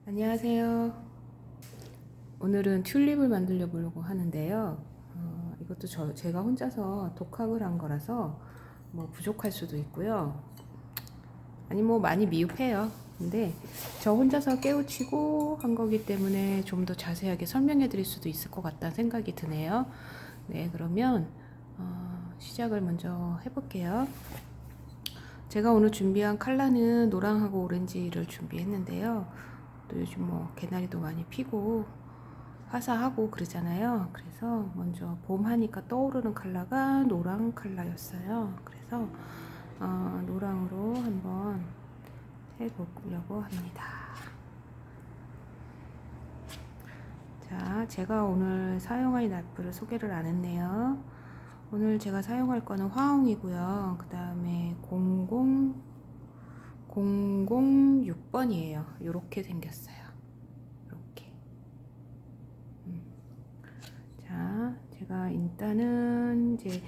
안녕하세요. 오늘은 튤립을 만들려 보려고 하는데요. 이것도 제가 혼자서 독학을 한 거라서 뭐 부족할 수도 있고요. 아니 뭐 많이 미흡해요. 근데 저 혼자서 깨우치고 한 거기 때문에 좀 더 자세하게 설명해 드릴 수도 있을 것 같다는 생각이 드네요. 네, 그러면 시작을 먼저 해볼게요. 제가 오늘 준비한 컬러는 노랑하고 오렌지를 준비했는데요. 또 요즘 뭐 개나리도 많이 피고 화사하고 그러잖아요. 그래서 먼저 봄 하니까 떠오르는 컬러가 노랑 컬러였어요. 그래서 노랑으로 한번 해보려고 합니다. 자, 제가 오늘 사용할 납부를 소개를 안 했네요. 오늘 제가 사용할 거는 화홍이고요. 그 다음에 006번이에요. 이렇게 생겼어요. 이렇게. 자, 제가 일단은 이제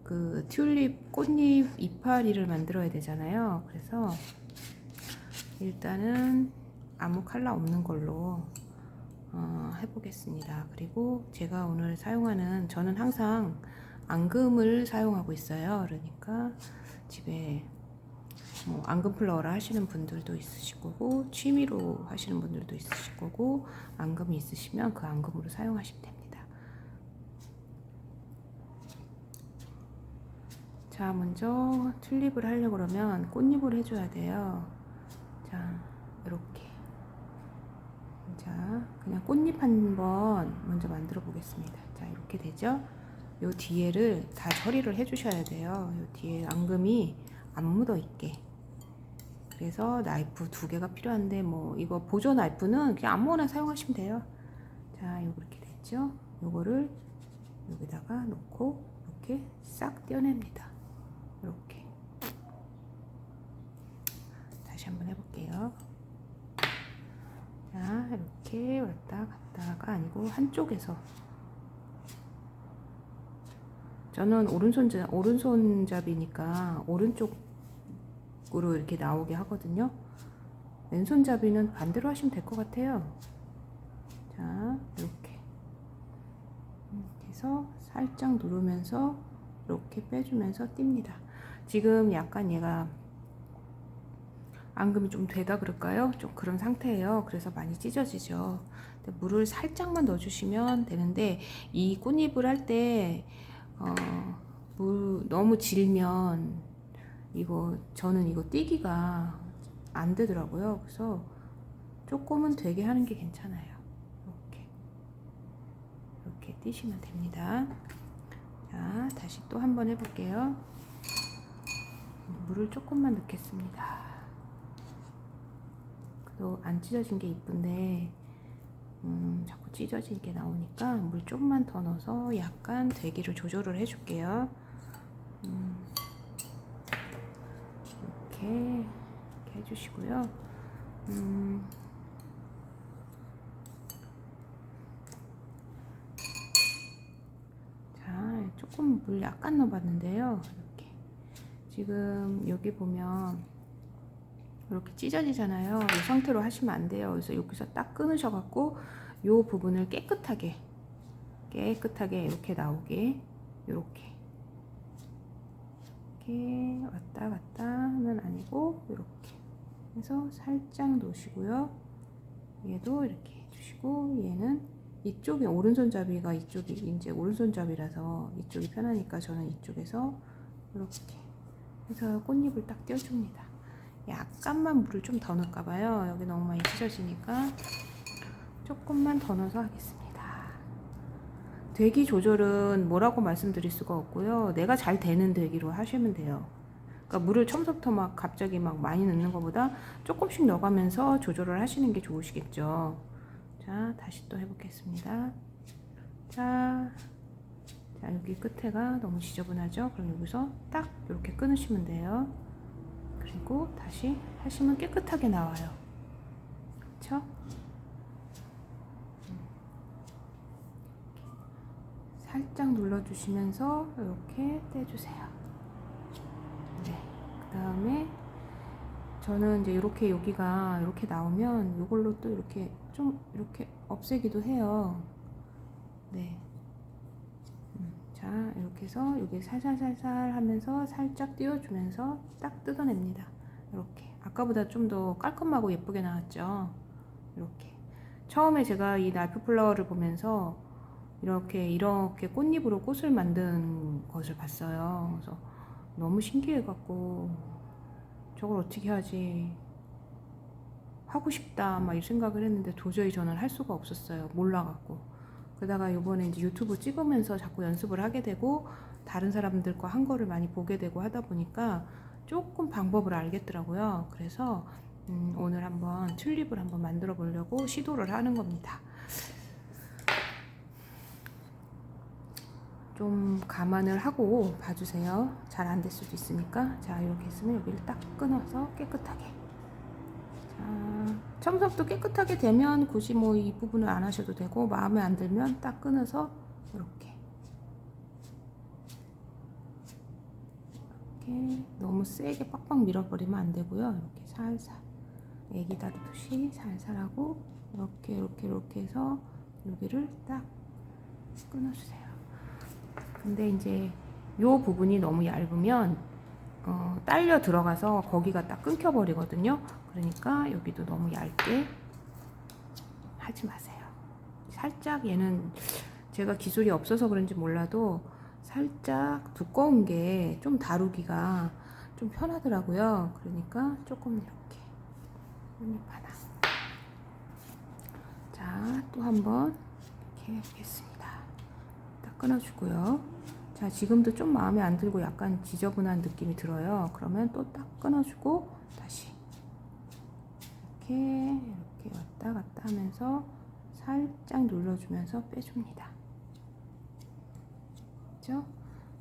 그 튤립 꽃잎 이파리를 만들어야 되잖아요. 그래서 일단은 아무 컬러 없는 걸로 해보겠습니다. 그리고 제가 오늘 사용하는, 저는 항상 앙금을 사용하고 있어요. 그러니까 집에 뭐 앙금 플라워를 하시는 분들도 있으실 거고, 취미로 하시는 분들도 있으실 거고, 앙금이 있으시면 그 앙금으로 사용하시면 됩니다. 자, 먼저 튤립을 하려고 그러면 꽃잎을 해줘야 돼요. 자, 이렇게. 자, 그냥 꽃잎 한번 먼저 만들어 보겠습니다. 자, 이렇게 되죠? 요 뒤에를 다 처리를 해주셔야 돼요. 요 뒤에 앙금이 안 묻어 있게. 그래서 나이프 2개가 필요한데, 뭐 이거 보조 나이프는 그냥 아무거나 사용하시면 돼요. 자, 요거 이렇게 됐죠? 요거를 여기다가 놓고 이렇게 싹 떼어냅니다. 이렇게. 다시 한번 해볼게요. 자, 이렇게 왔다 갔다가 아니고 한쪽에서, 저는 오른손잡이니까 오른쪽으로 이렇게 나오게 하거든요. 왼손잡이는 반대로 하시면 될 것 같아요. 자, 이렇게 해서 살짝 누르면서 이렇게 빼주면서 띱니다. 지금 약간 얘가 앙금이 좀 되다 그럴까요? 좀 그런 상태예요. 그래서 많이 찢어지죠. 물을 살짝만 넣어주시면 되는데, 이 꽃잎을 할 때 물 너무 질면 저는 이거 띄기가 안 되더라고요. 그래서 조금은 되게 하는 게 괜찮아요. 이렇게 띄시면 됩니다. 자, 다시 또 한번 해볼게요. 물을 조금만 넣겠습니다. 또 안 찢어진 게 이쁜데 자꾸 찢어지게 나오니까 물 조금만 더 넣어서 약간 대기를 조절을 해줄게요. 이렇게 해주시고요. 자, 조금 물 약간 넣어봤는데요. 이렇게 지금 여기 보면 이렇게 찢어지잖아요. 이 상태로 하시면 안 돼요. 그래서 여기서 딱 끊으셔갖고 이 부분을 깨끗하게 이렇게 나오게 이렇게 왔다 갔다는 아니고 이렇게 해서 살짝 놓으시고요. 얘도 이렇게 해주시고, 얘는 이쪽이 오른손잡이가, 이쪽이 이제 오른손잡이라서 이쪽이 편하니까 저는 이쪽에서 이렇게 해서 꽃잎을 딱 띄워줍니다. 약간만 물을 좀 더 넣을까봐요. 여기 너무 많이 찢어지니까 조금만 더 넣어서 하겠습니다. 대기 조절은 뭐라고 말씀드릴 수가 없고요. 내가 잘 되는 대기로 하시면 돼요. 그러니까 물을 처음부터 막 갑자기 막 많이 넣는 것보다 조금씩 넣어가면서 조절을 하시는 게 좋으시겠죠. 자, 다시 또 해보겠습니다. 자, 여기 끝에가 너무 지저분하죠? 그럼 여기서 딱 이렇게 끊으시면 돼요. 그리고 다시 하시면 깨끗하게 나와요. 그렇죠? 살짝 눌러주시면서 이렇게 떼주세요. 네, 그 다음에 저는 이제 이렇게 여기가 이렇게 나오면 이걸로 또 이렇게 좀 이렇게 없애기도 해요. 네. 자, 이렇게 해서 여기 살살살살 하면서 살짝 띄워주면서 딱 뜯어냅니다. 이렇게. 아까보다 좀 더 깔끔하고 예쁘게 나왔죠. 이렇게. 처음에 제가 이 나이프 플라워를 보면서 이렇게 꽃잎으로 꽃을 만든 것을 봤어요. 그래서 너무 신기해갖고 저걸 어떻게 하지? 하고 싶다 막 이 생각을 했는데 도저히 저는 할 수가 없었어요. 몰라갖고. 그러다가 요번에 이제 유튜브 찍으면서 자꾸 연습을 하게 되고 다른 사람들과 한 거를 많이 보게 되고 하다 보니까 조금 방법을 알겠더라고요. 그래서 오늘 한번 튤립을 한번 만들어 보려고 시도를 하는 겁니다. 좀 감안을 하고 봐주세요. 잘 안 될 수도 있으니까. 자, 이렇게 했으면 여기를 딱 끊어서 깨끗하게. 자, 첨석도 깨끗하게 되면 굳이 뭐 이 부분을 안 하셔도 되고, 마음에 안 들면 딱 끊어서 이렇게. 이렇게 너무 세게 빡빡 밀어버리면 안 되고요. 이렇게 살살. 애기 다루듯이 살살 하고, 이렇게 해서 여기를 딱 끊어주세요. 근데 이제 요 부분이 너무 얇으면 딸려 들어가서 거기가 딱 끊겨 버리거든요. 그러니까 여기도 너무 얇게 하지 마세요. 살짝 얘는 제가 기술이 없어서 그런지 몰라도 살짝 두꺼운 게 좀 다루기가 좀 편하더라고요. 그러니까 조금 이렇게 꽃잎 하나. 자, 또 한번 이렇게 해보겠습니다. 딱 끊어주고요. 자, 지금도 좀 마음에 안 들고 약간 지저분한 느낌이 들어요. 그러면 또 딱 끊어주고 다시 이렇게 왔다 갔다 하면서 살짝 눌러주면서 빼줍니다. 그렇죠?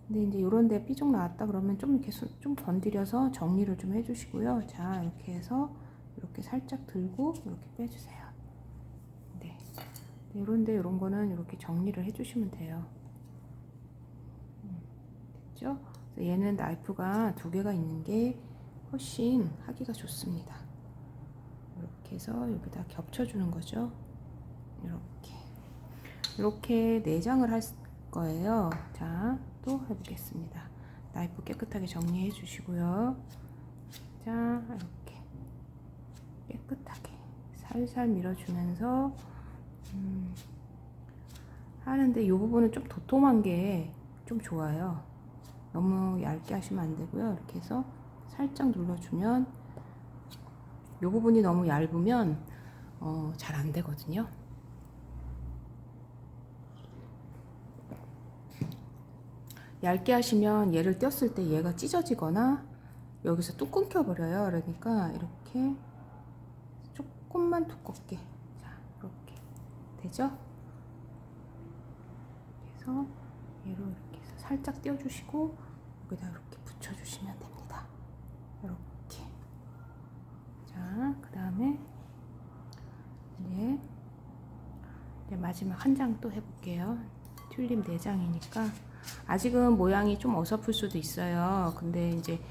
근데 이제 요런 데 삐죽 나왔다 그러면 좀 이렇게 좀 건드려서 정리를 좀 해주시고요. 자, 이렇게 해서 이렇게 살짝 들고 이렇게 빼주세요. 네. 요런데 요런 거는 이렇게 정리를 해주시면 돼요. 됐죠? 얘는 나이프가 두 개가 있는 게 훨씬 하기가 좋습니다. 이렇게 해서 여기다 겹쳐주는 거죠. 이렇게 내장을 할 거예요. 자, 또 해보겠습니다. 나이프 깨끗하게 정리해 주시고요. 자, 이렇게 깨끗하게 살살 밀어주면서 하는데 이 부분은 좀 도톰한 게 좀 좋아요. 너무 얇게 하시면 안 되고요. 이렇게 해서 살짝 눌러주면 이 부분이 너무 얇으면 잘 안 되거든요. 얇게 하시면 얘를 띄었을 때 얘가 찢어지거나 여기서 또 끊겨버려요. 그러니까 이렇게 조금만 두껍게. 자, 이렇게 되죠? 그래서 얘로 이렇게 해서 살짝 띄워주시고 여기다 이렇게 붙여주시면 됩니다. 이렇게. 자, 그 다음에 이제 마지막 한 장 또 해볼게요. 튤립 4장이니까 아직은 모양이 좀 어설플 수도 있어요. 근데 이제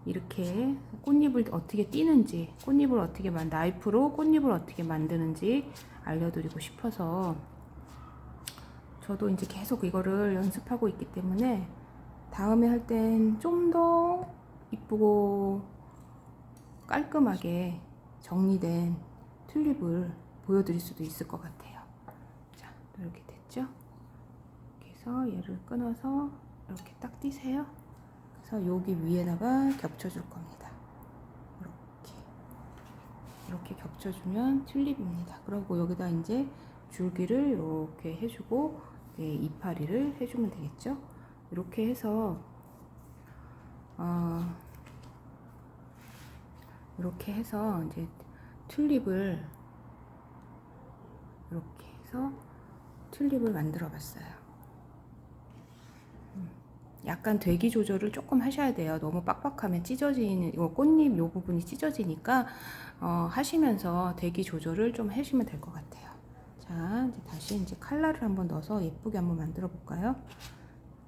이렇게 꽃잎을 어떻게 띄는지, 꽃잎을 어떻게 나이프로 꽃잎을 어떻게 만드는지 알려드리고 싶어서 저도 이제 계속 이거를 연습하고 있기 때문에 다음에 할 땐 좀 더 이쁘고 깔끔하게 정리된 튤립을 보여드릴 수도 있을 것 같아요. 자, 이렇게 됐죠? 이렇게 해서 얘를 끊어서 이렇게 딱 띄세요. 그래서 여기 위에다가 겹쳐줄 겁니다. 이렇게 겹쳐주면 튤립입니다. 그리고 여기다 이제 줄기를 이렇게 해주고 이파리를 해주면 되겠죠? 이렇게 해서 이렇게 해서 이제 튤립을 이렇게 해서 튤립을 만들어 봤어요. 약간 대기 조절을 조금 하셔야 돼요. 너무 빡빡하면 찢어지는 꽃잎 이 부분이 찢어지니까 하시면서 대기 조절을 좀 하시면 될 것 같아요. 자, 이제 다시 이제 칼라를 한번 넣어서 예쁘게 한번 만들어 볼까요?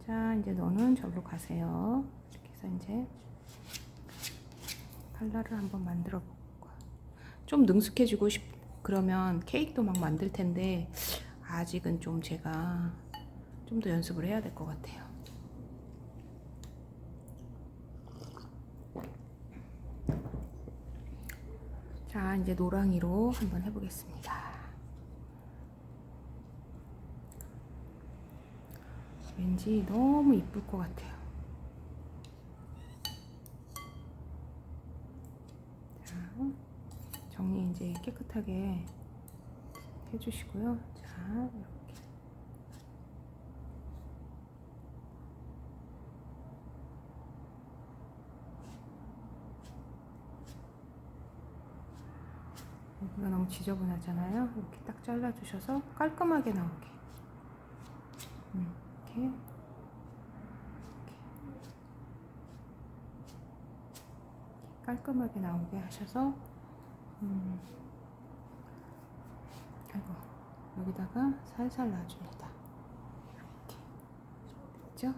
자, 이제 너는 절로 가세요. 이렇게 해서 이제 컬러를 한번 만들어 볼까. 좀 능숙해지고 그러면 케이크도 막 만들 텐데 아직은 좀 제가 좀 더 연습을 해야 될 것 같아요. 자, 이제 노랑이로 한번 해보겠습니다. 왠지 너무 이쁠 것 같아요. 자, 정리 이제 깨끗하게 해주시고요. 자, 이렇게. 여기가 너무 지저분하잖아요. 이렇게 딱 잘라주셔서 깔끔하게 나오게. 이렇게. 깔끔하게 나오게 하셔서 아이고, 여기다가 살살 놔줍니다. 이렇게 됐죠?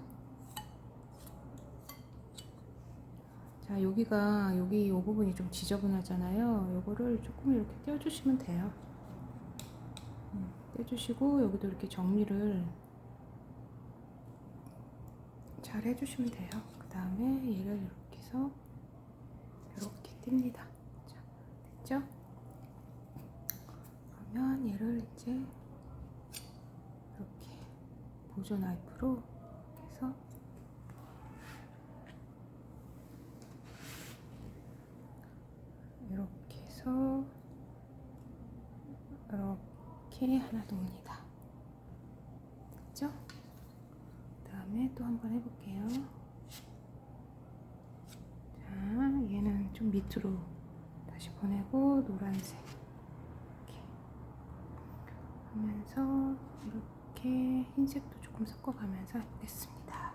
자, 여기가 여기 이 부분이 좀 지저분하잖아요. 요거를 조금 이렇게 떼어주시면 돼요. 떼주시고 여기도 이렇게 정리를 잘 해주시면 돼요. 그 다음에 얘를 이렇게 해서 이렇게 띱니다. 자, 됐죠? 그러면 얘를 이제 이렇게 보조 나이프로 해서 이렇게 해서 이렇게 하나 놓습니다. 됐죠? 그 다음에 또 한번 해볼게요. 자, 얘는 좀 밑으로 다시 보내고 노란색 이렇게 하면서 이렇게 흰색도 조금 섞어가면서 해보겠습니다.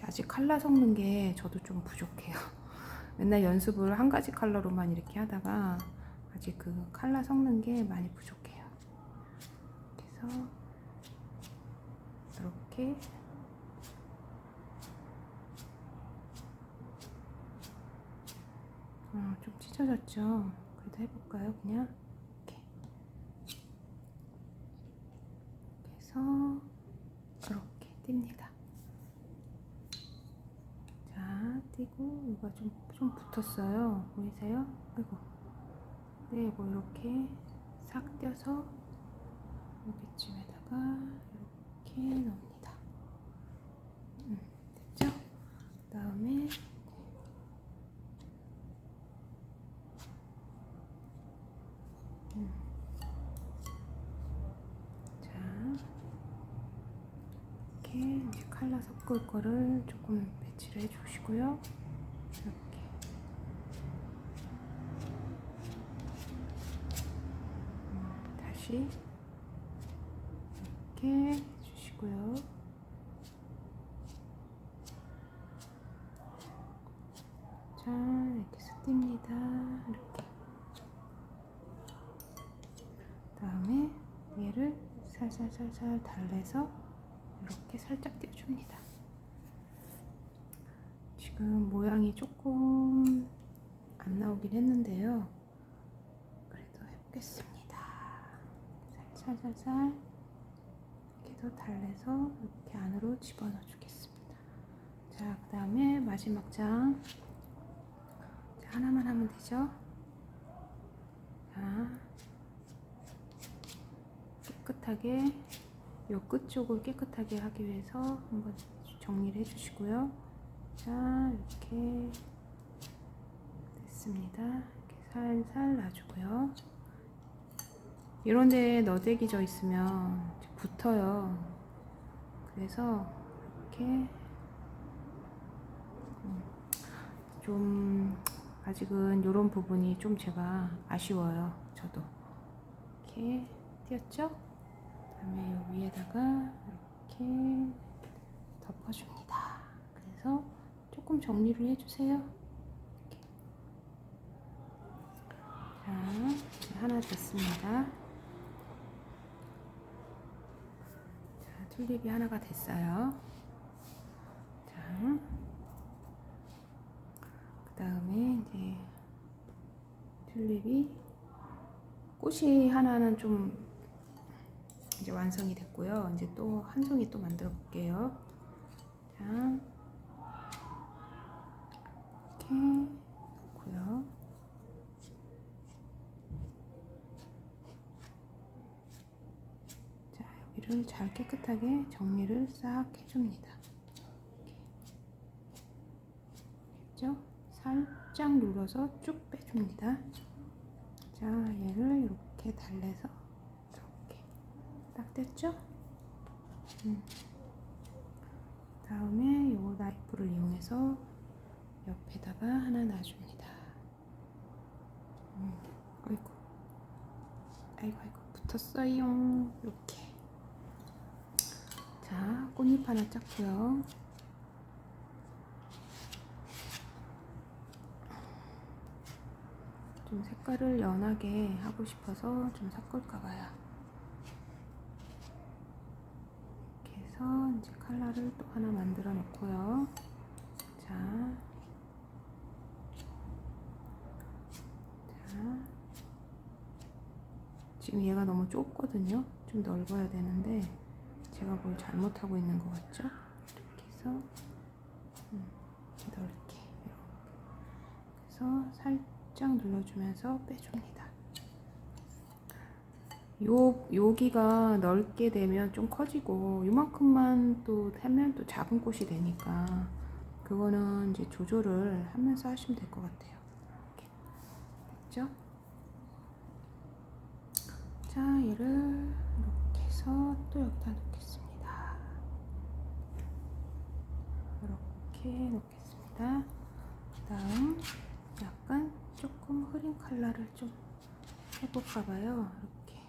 아직 컬러 섞는 게 저도 좀 부족해요. 맨날 연습을 한 가지 컬러로만 이렇게 하다가 아직 그 컬러 섞는 게 많이 부족해요. 그래서 이렇게 좀 찢어졌죠? 그래도 해볼까요? 그냥 이렇게 해서 이렇게 띱니다. 자, 띄고 이거 좀 붙었어요. 보이세요? 아이고. 네, 이거 이렇게 싹 떼어서 여기쯤에다가 이렇게 넣습니다. 됐죠? 그 다음에 자, 이렇게 이제 컬러 섞을 거를 조금 배치를 해주시고요. 이렇게 다시 이렇게 해주시고요. 자, 이렇게 습니다. 이렇게. 다음에 얘를 살살 달래서 이렇게 살짝 띄워줍니다. 지금 모양이 조금 안 나오긴 했는데요. 그래도 해보겠습니다. 살살 이렇게 더 달래서 이렇게 안으로 집어넣어 주겠습니다. 자, 그 다음에 마지막 장. 자, 하나만 하면 되죠. 자, 깨끗하게 요 끝 쪽을 깨끗하게 하기 위해서 한번 정리를 해주시고요. 자, 이렇게 됐습니다. 이렇게 살살 놔주고요. 이런데 너대기 져 있으면 붙어요. 그래서 이렇게 좀 아직은 이런 부분이 좀 제가 아쉬워요. 저도 이렇게 띄었죠? 그다음에 요 위에다가 이렇게 덮어줍니다. 그래서 조금 정리를 해주세요. 이렇게. 자, 하나 됐습니다. 자, 튤립이 하나가 됐어요. 자, 그 다음에 이제 튤립이 꽃이 하나는 좀 이제 완성이 됐고요. 이제 또 한 송이 또 만들어 볼게요. 자, 이렇게 놓고요. 자, 여기를 잘 깨끗하게 정리를 싹 해줍니다. 이렇게. 살짝 눌러서 쭉 빼줍니다. 자, 얘를 이렇게 달래서 이렇게 딱 됐죠? 다음에 요 나이프를 이용해서 옆에다가 하나 놔줍니다. 아이고 붙었어요. 이렇게. 자, 꽃잎 하나 짰고요. 좀 색깔을 연하게 하고 싶어서 좀 섞을까봐요. 이렇게 해서 이제 컬러를 또 하나 만들어 놓고요. 자, 지금 얘가 너무 좁거든요. 좀 넓어야 되는데 제가 뭘 잘못하고 있는 것 같죠? 이렇게 해서 넓게 이렇게 해서 살짝 눌러주면서 빼줍니다. 여기가 넓게 되면 좀 커지고 요만큼만 또 하면 또 작은 꽃이 되니까 그거는 이제 조절을 하면서 하시면 될 것 같아요. 이렇게 됐죠? 자, 얘를 이렇게 해서 또 여기다 놓겠습니다. 이렇게 놓겠습니다. 다음 약간 조금 흐린 컬러를 좀 해볼까봐요. 이렇게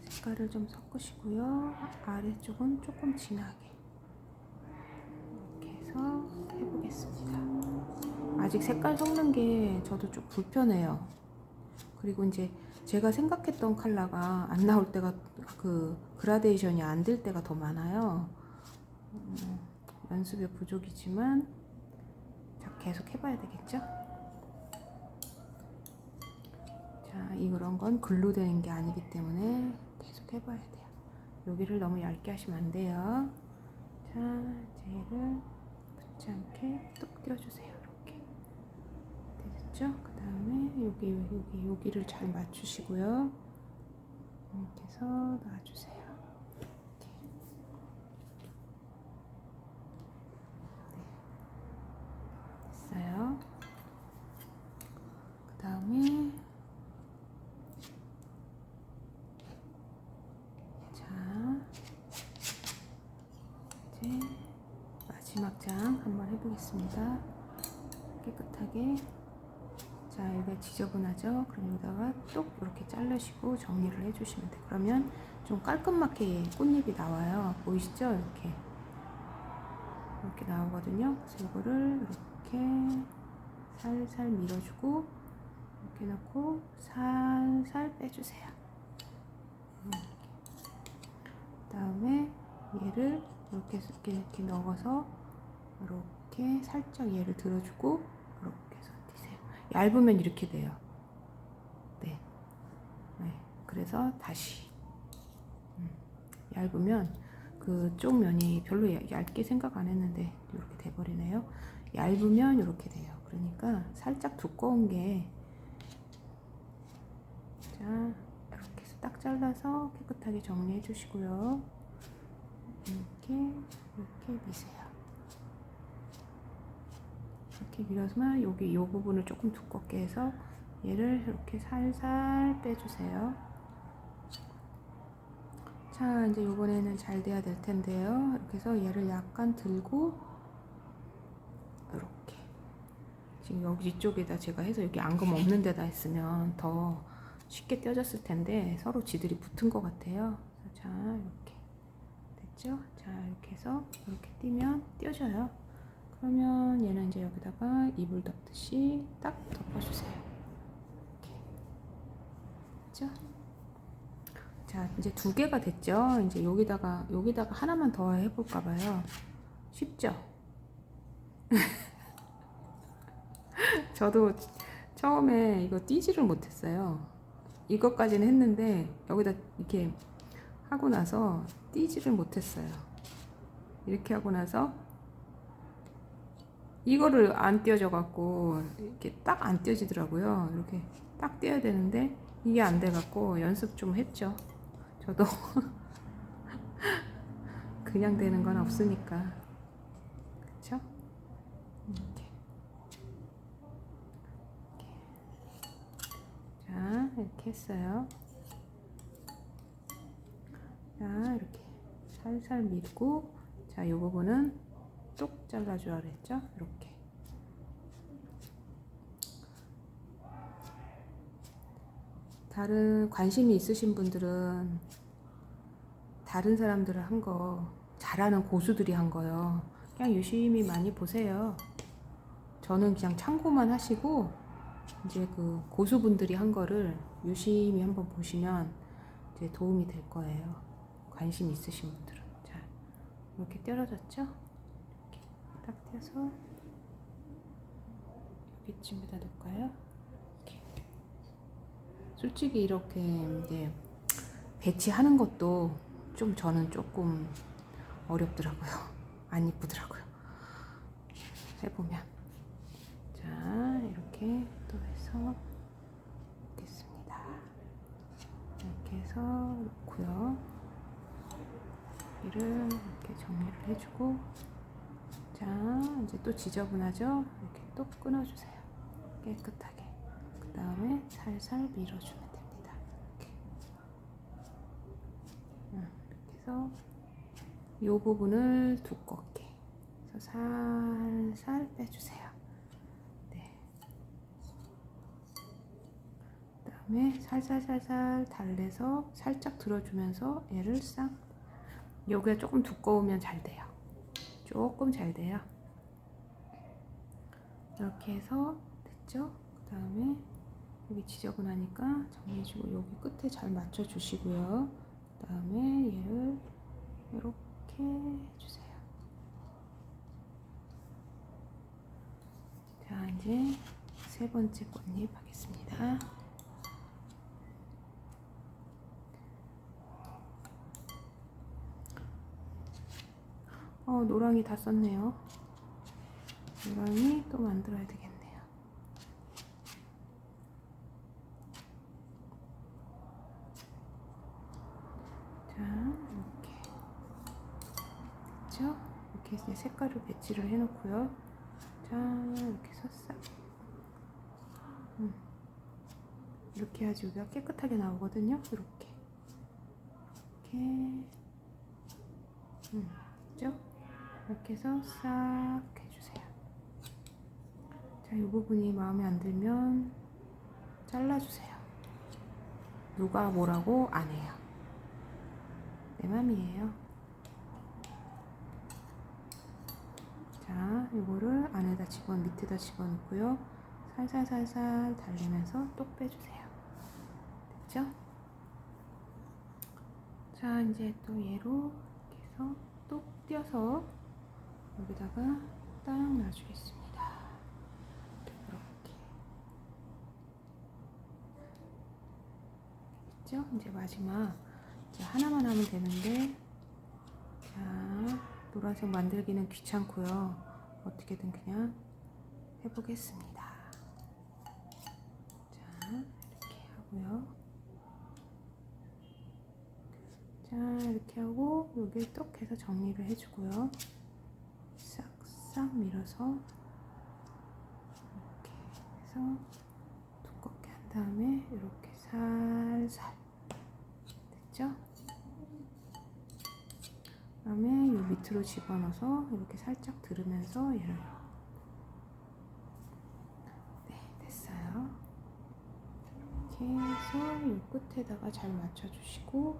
색깔을 좀 섞으시고요. 아래쪽은 조금 진하게 이렇게 해서 해보겠습니다. 아직 색깔 섞는 게 저도 좀 불편해요. 그리고 이제 제가 생각했던 컬러가 안 나올 때가 그 그라데이션이 안 될 때가 더 많아요. 연습의 부족이지만 계속 해봐야 되겠죠? 자, 이런 건 글로 되는 게 아니기 때문에 계속 해봐야 돼요. 여기를 너무 얇게 하시면 안 돼요. 자, 얘를 붙지 않게 뚝 띄워주세요. 이렇게 됐죠? 그 다음에 여기를 잘 맞추시고요. 이렇게 해서 놔주세요. 이렇게. 네. 됐어요. 그 다음에 이제 마지막 장 한번 해보겠습니다. 깨끗하게. 자, 여기가 지저분하죠? 그럼 여기다가 뚝 이렇게 자르시고 정리를 해주시면 돼요. 그러면 좀 깔끔하게 꽃잎이 나와요. 보이시죠? 이렇게 나오거든요. 그래서 이거를 이렇게 살살 밀어주고 이렇게 넣고 살살 빼주세요. 다음에 얘를 이렇게 넣어서 이렇게 살짝 얘를 들어주고 이렇게 해서 띄세요. 얇으면 이렇게 돼요. 네. 그래서 다시 얇으면 그쪽 면이 별로 얇게 생각 안 했는데 이렇게 돼버리네요. 얇으면 이렇게 돼요. 그러니까 살짝 두꺼운 게 자, 이렇게 해서 딱 잘라서 깨끗하게 정리해 주시고요. 이렇게 미세요. 이렇게 밀어서만 여기 이 부분을 조금 두껍게 해서 얘를 이렇게 살살 빼주세요. 자, 이제 이번에는 잘 돼야 될 텐데요. 이렇게 해서 얘를 약간 들고 이렇게 지금 여기 이쪽에다 제가 해서 여기 앙금 없는 데다 했으면 더 쉽게 떼어졌을 텐데 서로 지들이 붙은 것 같아요. 자, 이렇게 됐죠? 자, 이렇게 해서 이렇게 띄면 띄어져요. 그러면 얘는 이제 여기다가 이불 덮듯이 딱 덮어주세요. 이렇게 됐죠? 자, 이제 2개가 됐죠? 이제 여기다가 하나만 더 해볼까봐요. 쉽죠? 저도 처음에 이거 띄지를 못했어요. 이것까지는 했는데 여기다 이렇게 하고 나서 띄지를 못했어요. 이렇게 하고 나서 이거를 안 띄워져 갖고 이렇게 딱 안 띄워지더라고요. 이렇게 딱 띄워야 되는데 이게 안 돼 갖고 연습 좀 했죠. 저도 그냥 되는 건 없으니까. 그쵸? 이렇게. 자, 이렇게 했어요. 자, 이렇게 살살 밀고, 자, 이 부분은 똑 잘라주라 그랬죠? 이렇게. 다른 관심이 있으신 분들은 다른 사람들 한 거, 잘하는 고수들이 한 거요. 그냥 유심히 많이 보세요. 저는 그냥 참고만 하시고, 이제 그 고수분들이 한 거를 유심히 한번 보시면 이제 도움이 될 거예요. 관심 있으신 분들은. 자, 이렇게 떨어졌죠? 이렇게 딱 떼서 여기쯤에다 놓을까요? 이렇게. 솔직히 이렇게 이제 배치하는 것도 좀 저는 조금 어렵더라고요. 안 이쁘더라고요. 해보면. 자, 이렇게 또 해서 놓겠습니다. 이렇게 해서 놓고요. 여기를 이렇게 정리를 해주고, 자, 이제 또 지저분하죠? 이렇게 또 끊어주세요. 깨끗하게. 그 다음에 살살 밀어주면 됩니다. 이렇게 해서 이 부분을 두껍게 해서 살살 빼주세요. 네. 그 다음에 살살 달래서 살짝 들어주면서 얘를 싹, 여기가 조금 두꺼우면 잘 돼요. 조금 잘 돼요. 이렇게 해서 됐죠? 그 다음에 여기 지저분하니까 정리해주고 여기 끝에 잘 맞춰주시고요. 그 다음에 얘를 이렇게 해주세요. 자, 이제 세 번째 꽃잎 하겠습니다. 노랑이 다 썼네요. 노랑이 또 만들어야 되겠네요. 자, 이렇게 됐죠? 이렇게 이제 색깔을 배치를 해놓고요. 자, 이렇게 해서 싹 이렇게 해야지 여기가 깨끗하게 나오거든요. 이렇게 됐죠? 이렇게 해서 싹 해주세요. 자, 이 부분이 마음에 안 들면 잘라주세요. 누가 뭐라고 안 해요. 내 맘이에요. 자, 이거를 안에다 밑에다 집어넣고요. 살살 달리면서 똑 빼주세요. 됐죠? 자, 이제 또 얘로 이렇게 해서 똑 띄어서 여기다가 딱 놔주겠습니다. 이렇게. 됐죠? 이제 마지막 이제 하나만 하면 되는데, 자, 노란색 만들기는 귀찮고요. 어떻게든 그냥 해보겠습니다. 자, 이렇게 하고요. 자, 이렇게 하고 여기 똑 해서 정리를 해주고요. 싹 밀어서 이렇게 해서 두껍게 한 다음에 이렇게 살살 됐죠? 그다음에 이 밑으로 집어넣어서 이렇게 살짝 들으면서 얘를 됐어요. 이렇게 해서 이 끝에다가 잘 맞춰주시고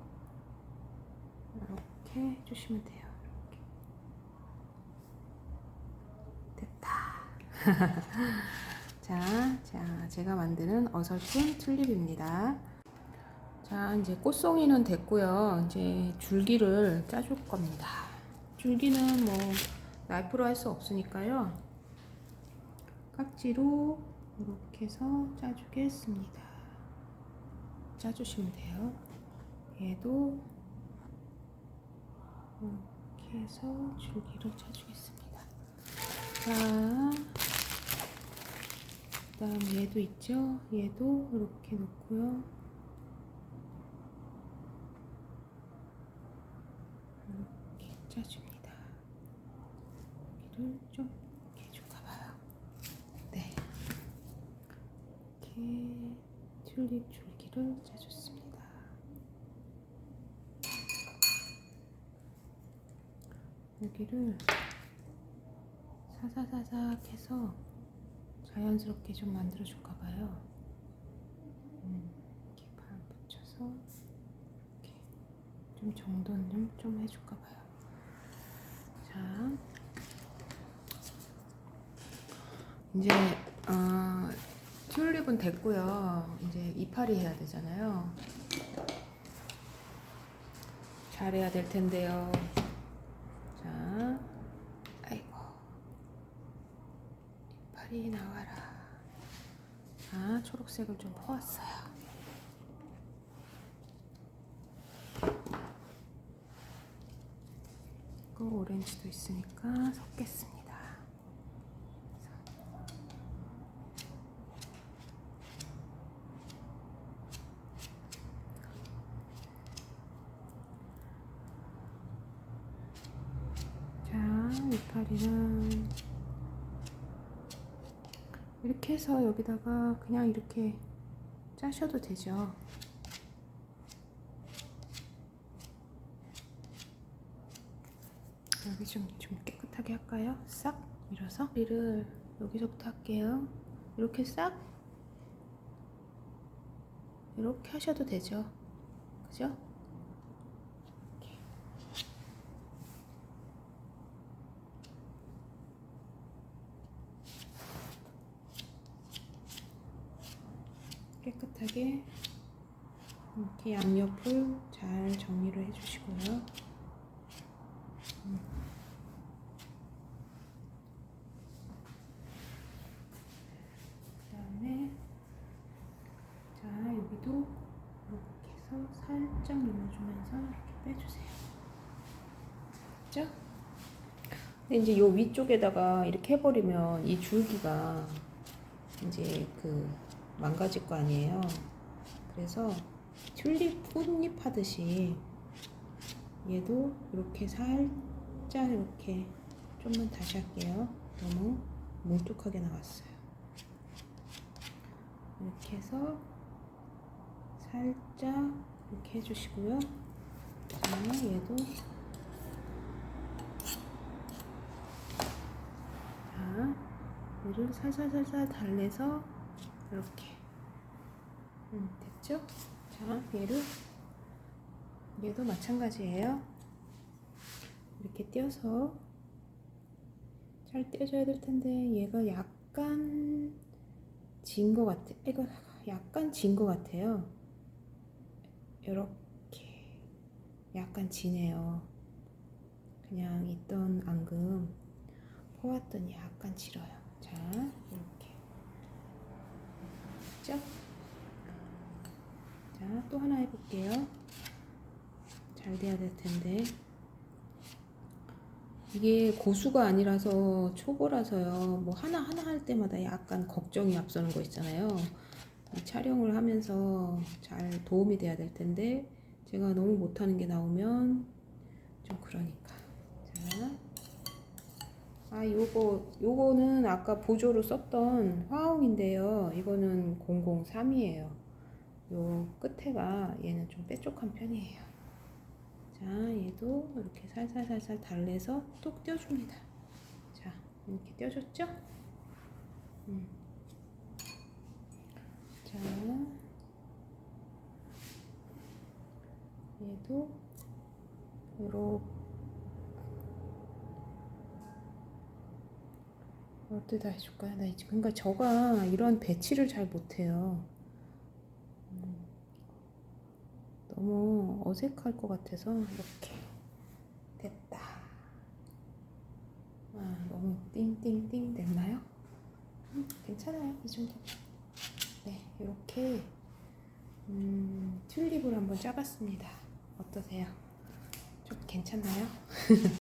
이렇게 해주시면 돼요. 이렇게 됐다. 자, 제가 만드는 어설픈 튤립입니다. 자, 이제 꽃송이는 됐고요. 이제 줄기를 짜줄 겁니다. 줄기는 뭐 나이프로 할 수 없으니까요. 깍지로 이렇게 해서 짜주겠습니다. 짜주시면 돼요. 얘도 이렇게 해서 줄기를 짜주겠습니다. 자, 그다음 얘도 있죠? 얘도 이렇게 놓고요. 이렇게 짜줍니다. 여기를 좀 이렇게 줄까봐요. 네, 이렇게 튤립 줄기를 짜줬습니다. 여기를 사사사삭 해서 자연스럽게 좀 만들어 줄까 봐요. 이렇게 발 붙여서 이렇게 좀 정돈 좀 해줄까 봐요. 자, 이제 튤립은 됐고요. 이제 이파리 해야 되잖아요. 잘해야 될 텐데요. 자, 아이고, 이파리 나와라. 자, 초록색을 좀 퍼왔어요. 그 오렌지도 있으니까 섞겠습니다. 자, 이파리는 이렇게 해서 여기다가 그냥 이렇게 짜셔도 되죠. 여기 좀 깨끗하게 할까요? 싹 밀어서 머리를 여기서부터 할게요. 이렇게 싹 이렇게 하셔도 되죠. 그죠? 이렇게. 깨끗하게 이렇게 양옆을 잘 정리를 해주시고요. 그다음에 자, 여기도 이렇게 해서 살짝 눌러주면서 이렇게 빼주세요. 됐죠? 근데 이제 요 위쪽에다가 이렇게 해버리면 이 줄기가 이제 그 망가질 거 아니에요. 그래서 튤립 꽃잎 하듯이 얘도 이렇게 살짝 이렇게 좀만 다시 할게요. 너무 뭉툭하게 나왔어요. 이렇게 해서 살짝 이렇게 해주시고요. 자, 얘도 자, 얘를 살살살살 달래서 이렇게 됐죠? 자, 얘도 마찬가지예요. 이렇게 띄어서 잘 띄어줘야 될 텐데 얘가 약간 진 것 같아. 이거 약간 진 것 같아요. 이렇게 약간 지네요. 그냥 있던 앙금 퍼왔더니 약간 질어요. 자, 이렇게 됐죠? 자, 또 하나 해볼게요. 잘 돼야 될 텐데 이게 고수가 아니라서 초보라서요. 뭐 하나 할 때마다 약간 걱정이 앞서는 거 있잖아요. 이 촬영을 하면서 잘 도움이 돼야 될 텐데 제가 너무 못하는 게 나오면 좀 그러니까. 자, 요거는 아까 보조로 썼던 화홍인데요. 이거는 003이에요. 요 끝에가 얘는 좀 뾰족한 편이에요. 자, 얘도 이렇게 살살살살 달래서 뚝 떼어줍니다. 자, 이렇게 떼어줬죠? 자, 얘도 요렇게 어디다 해줄까요? 그러니까 저가 이런 배치를 잘 못해요. 너무 어색할 것 같아서 이렇게 됐다. 너무 띵띵띵 됐나요? 괜찮아요. 이 정도. 네, 이렇게 튤립을 한번 짜봤습니다. 어떠세요? 좀 괜찮나요?